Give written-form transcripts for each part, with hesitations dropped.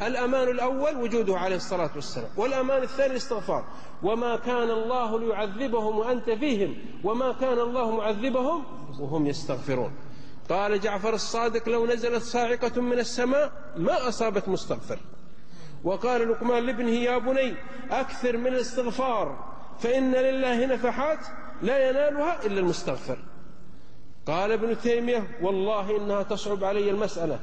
الأمان الأول وجوده عليه الصلاة والسلام، والأمان الثاني الاستغفار. وما كان الله ليعذبهم وأنت فيهم وما كان الله معذبهم وهم يستغفرون. قال جعفر الصادق لو نزلت صاعقة من السماء ما أصابت مستغفر. وقال لقمان لابنه يا بني أكثر من الاستغفار فإن لله نفحات لا ينالها إلا المستغفر. قال ابن تيمية والله إنها تصعب علي المسألة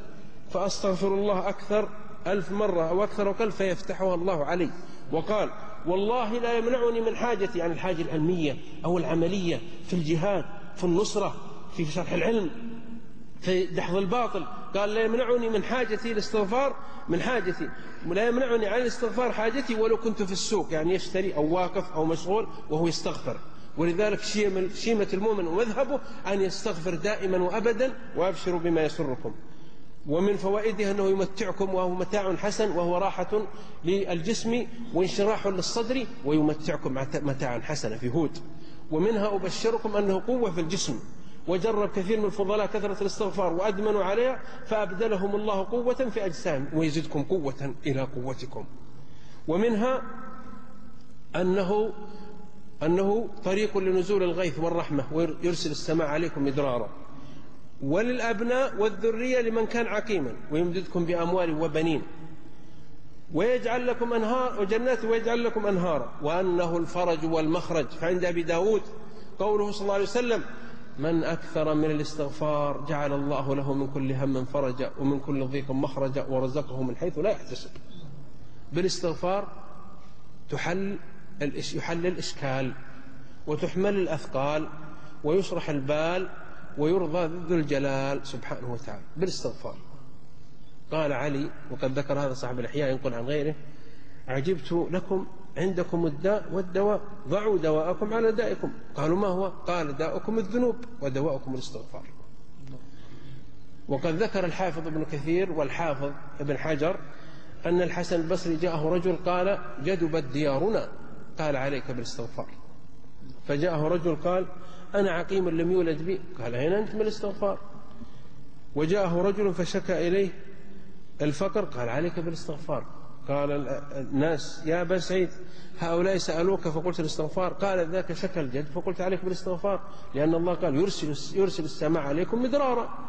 فأستغفر الله أكثر 1000 مرة أو أكثر وقل فيفتحها الله علي. وقال والله لا يمنعني من حاجتي، يعني الحاجة العلمية أو العملية في الجهاد في النصرة في شرح العلم في دحض الباطل، قال لا يمنعني من حاجتي الاستغفار من حاجتي، لا يمنعني عن الاستغفار حاجتي ولو كنت في السوق، يعني يشتري أو واقف أو مشغول وهو يستغفر. ولذلك شيمة المؤمن ومذهبه أن يستغفر دائما وأبدا وأبشروا بما يسركم. ومن فوائده أنه يمتعكم وهو متاع حسن وهو راحة للجسم وانشراح للصدر ويمتعكم متاعا حسنا في هود. ومنها أبشركم أنه قوة في الجسم، وجرب كثير من الفضلاء كثرة الاستغفار وأدمنوا عليها فأبدلهم الله قوة في أجسام ويزدكم قوة إلى قوتكم. ومنها أنه طريق لنزول الغيث والرحمة ويرسل السماء عليكم مدرارا. وللأبناء والذرية لمن كان عقيما ويمددكم بأموال وبنين ويجعل لكم أنهار وجنات ويجعل لكم أنهارا وأنه الفرج والمخرج. فعند أبي داود قوله صلى الله عليه وسلم من أكثر من الاستغفار جعل الله له من كل هم فرجا ومن كل ضيق مخرجا ورزقه من حيث لا يحتسب. بالاستغفار يحل الإشكال وتحمل الأثقال ويشرح البال ويرضى ذو الجلال سبحانه وتعالى بالاستغفار. قال علي وقد ذكر هذا صاحب الإحياء ينقل عن غيره عجبت لكم عندكم الداء والدواء ضعوا دواءكم على دائكم. قالوا ما هو؟ قال داءكم الذنوب ودواءكم الاستغفار. وقد ذكر الحافظ ابن كثير والحافظ ابن حجر أن الحسن البصري جاءه رجل قال جدبت ديارنا قال عليك بالاستغفار. فجاءه رجل قال أنا عقيم لم يولد بي قال هنا أنت من الاستغفار. وجاءه رجل فشكى إليه الفقر قال عليك بالاستغفار. قال الناس يا أبا سعيد هؤلاء سألوك فقلت الاستغفار قال ذاك شكى الجد فقلت عليك بالاستغفار لأن الله قال يرسل السماء عليكم مدرارا.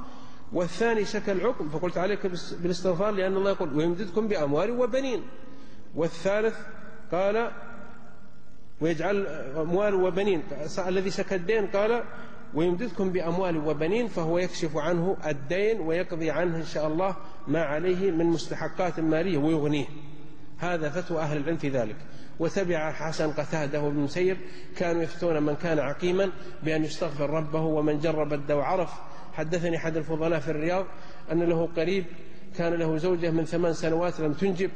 والثاني شكى العقم فقلت عليك بالاستغفار لأن الله يقول ويمددكم بأموال وبنين. والثالث قال ويجعل أموال وبنين. الذي شكى الدين قال ويمددكم بأموال وبنين فهو يكشف عنه الدين ويقضي عنه إن شاء الله ما عليه من مستحقات مالية ويغنيه. هذا فتوى أهل العلم في ذلك. وتبع حسن قتادة وابن مسيب كانوا يفتون من كان عقيما بأن يستغفر ربه ومن جرب الدواء عرف. حدثني أحد الفضلاء في الرياض أن له قريب كان له زوجة من 8 سنوات لم تنجب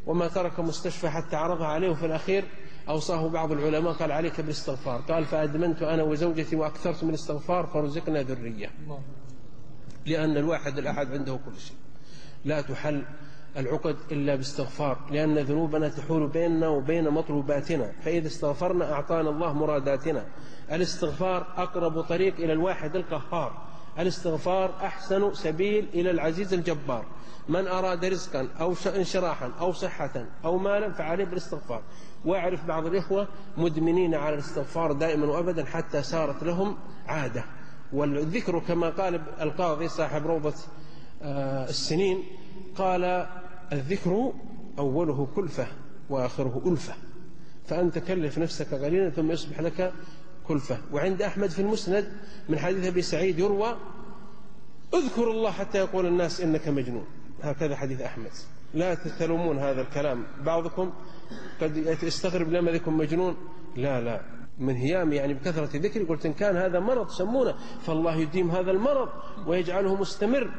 وما ترك مستشفى حتى عرضها عليه وفي الأخير أوصاه بعض العلماء قال عليك بالاستغفار. قال فأدمنت أنا وزوجتي وأكثرت من الاستغفار فرزقنا ذرية. لأن الواحد الأحد عنده كل شيء. لا تحل العقد إلا باستغفار لأن ذنوبنا تحول بيننا وبين مطلوباتنا فإذا استغفرنا أعطانا الله مراداتنا. الاستغفار أقرب طريق إلى الواحد القهار. الاستغفار أحسن سبيل إلى العزيز الجبار. من أراد رزقا أو انشراحا أو صحة أو مالا فعليه بالاستغفار. وأعرف بعض الإخوة مدمنين على الاستغفار دائما وأبدا حتى صارت لهم عادة. والذكر كما قال القاضي صاحب روضة السنين قال الذكر أوله كلفة وآخره ألفة فأنت كلف نفسك قليلا ثم يصبح لك كلفة. وعند أحمد في المسند من حديث أبي سعيد يروى اذكر الله حتى يقول الناس إنك مجنون. هكذا حديث أحمد. لا تتلومون هذا الكلام بعضكم قد يستغرب لما ذكم مجنون. لا من هيام يعني بكثرة ذكري قلت إن كان هذا مرض سمونه فالله يديم هذا المرض ويجعله مستمر.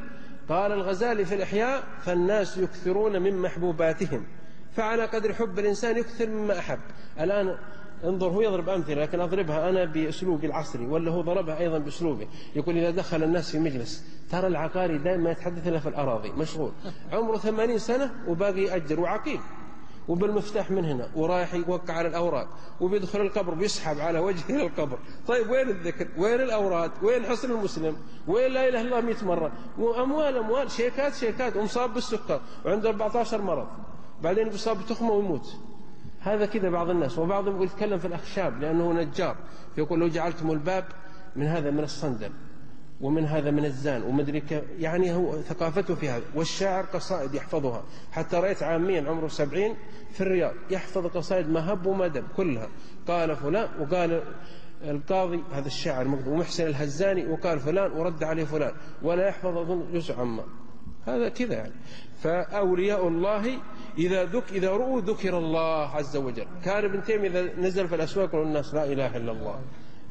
قال الغزالي في الإحياء فالناس يكثرون من محبوباتهم فعلى قدر حب الإنسان يكثر مما أحب. الآن انظر هو يضرب أمثلة لكن أضربها أنا بأسلوبي العصري ولا هو ضربها أيضا بأسلوبه. يقول إذا دخل الناس في مجلس ترى العقاري دائما يتحدث إلا في الأراضي مشغول عمره 80 سنة وباقي يأجر وعقيم وبالمفتاح من هنا ورايح يوقع على الأوراق وبيدخل القبر بيسحب على وجهه إلى القبر. طيب وين الذكر؟ وين الأوراد؟ وين حصن المسلم؟ وين لا إله إلا الله 100 مرة؟ وأموال شيكات ومصاب بالسكر وعنده 14 مرض، بعدين بيصاب بتخمة ويموت. هذا كذا بعض الناس. وبعضهم يتكلم في الأخشاب لأنه نجار، فيقول لو جعلتم الباب من هذا من الصندل ومن هذا من الزان ومدري كيف، يعني هو ثقافته في هذا. والشاعر قصائد يحفظها، حتى رأيت عاميا عمره 70 في الرياض يحفظ قصائد ما هب وما دب كلها. قال فلان وقال القاضي هذا الشاعر ومحسن الهزاني وقال فلان ورد عليه فلان، ولا يحفظ أظن جزء عما هذا كذا يعني. فأولياء الله إذا رؤوا ذكر الله عز وجل. كان ابن تيمية إذا نزل في الأسواق يقول الناس لا إله إلا الله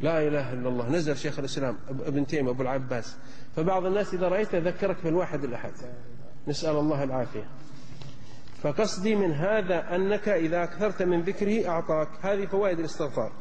لا إله إلا الله. نزل شيخ الإسلام ابن تيمية أبو العباس، فبعض الناس إذا رأيته ذكرك بالواحد الأحد، نسأل الله العافية. فقصدي من هذا أنك إذا أكثرت من ذكره أعطاك. هذه فوائد الاستغفار.